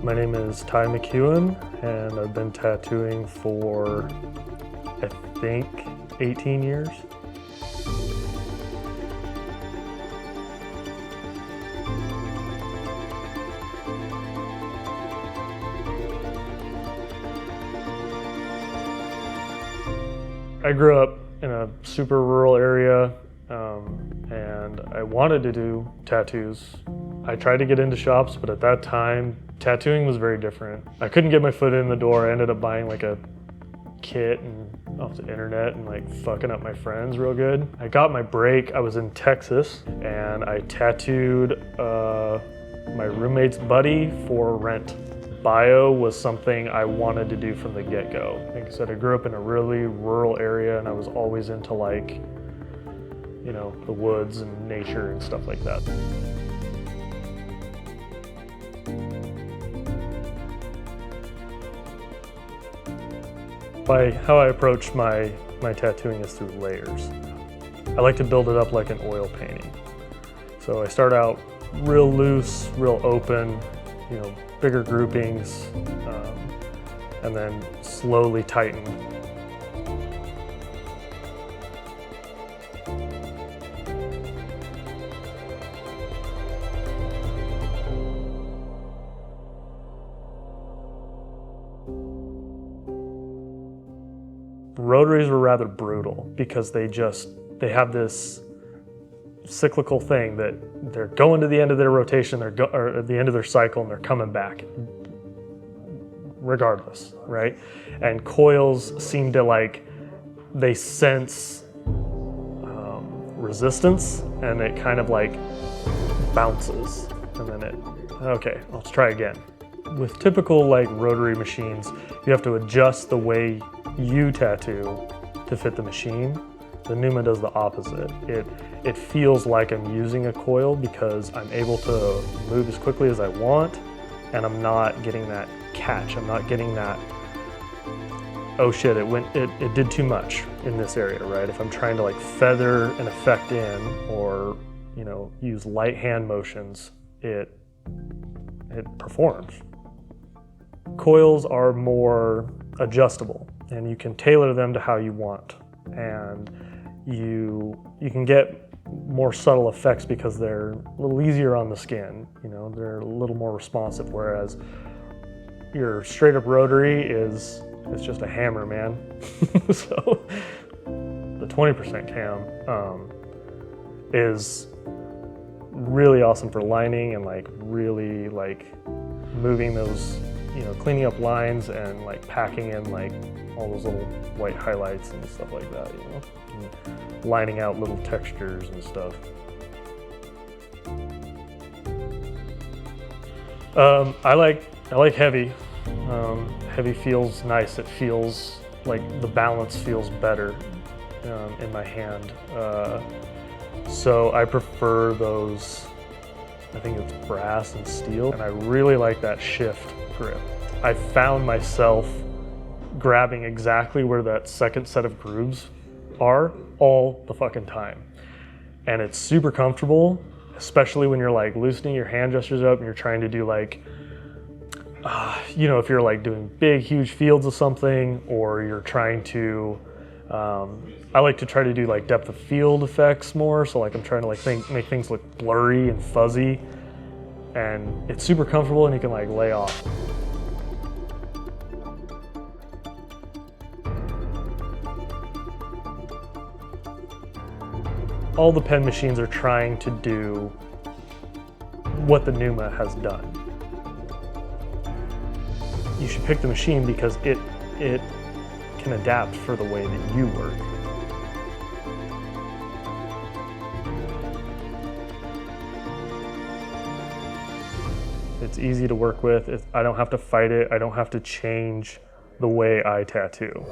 My name is Ty McEwen, and I've been tattooing for, I think, 18 years. I grew up in a super rural area, and I wanted to do tattoos. I tried to get into shops, but at that time, tattooing was very different. I couldn't get my foot in the door. I ended up buying like a kit and off the internet and like fucking up my friends real good. I got my break. I was in Texas, and I tattooed my roommate's buddy for rent. Bio was something I wanted to do from the get-go. Like I said, I grew up in a really rural area, and I was always into like, you know, the woods and nature and stuff like that. How I approach my tattooing is through layers. I like to build it up like an oil painting. So I start out real loose, real open, you know, bigger groupings, and then slowly tighten. Rotaries were rather brutal because they have this cyclical thing that they're going to the end of their rotation, or at the end of their cycle, and they're coming back regardless, right? And coils seem to they sense resistance, and it kind of like bounces, and then okay, let's try again. With typical rotary machines, you have to adjust the way you tattoo to fit the machine. The Neuma does the opposite. It feels like I'm using a coil because I'm able to move as quickly as I want, and I'm not getting that catch. I'm not getting that, oh shit, it did too much in this area, right? If I'm trying to feather an effect in, or use light hand motions, it performs. Coils are more adjustable, and you can tailor them to how you want, and you can get more subtle effects because they're a little easier on the skin. They're a little more responsive, whereas your straight up rotary it's just a hammer, man. So the 20% cam is really awesome for lining and really moving those, cleaning up lines and packing in all those little white highlights and stuff like that, and lining out little textures and stuff. I like heavy. Heavy feels nice. It feels like the balance feels better in my hand. So I prefer those, I think it's brass and steel, and I really like that shift grip. I found myself grabbing exactly where that second set of grooves are all the fucking time. And it's super comfortable, especially when you're loosening your hand gestures up and you're trying to do if you're doing big, huge fields of something, or you're trying to, I like to try to do depth of field effects more. So I'm trying to make things look blurry and fuzzy, and it's super comfortable, and you can lay off. All the pen machines are trying to do what the Neuma has done. You should pick the machine because it can adapt for the way that you work. It's easy to work with. I don't have to fight it. I don't have to change the way I tattoo.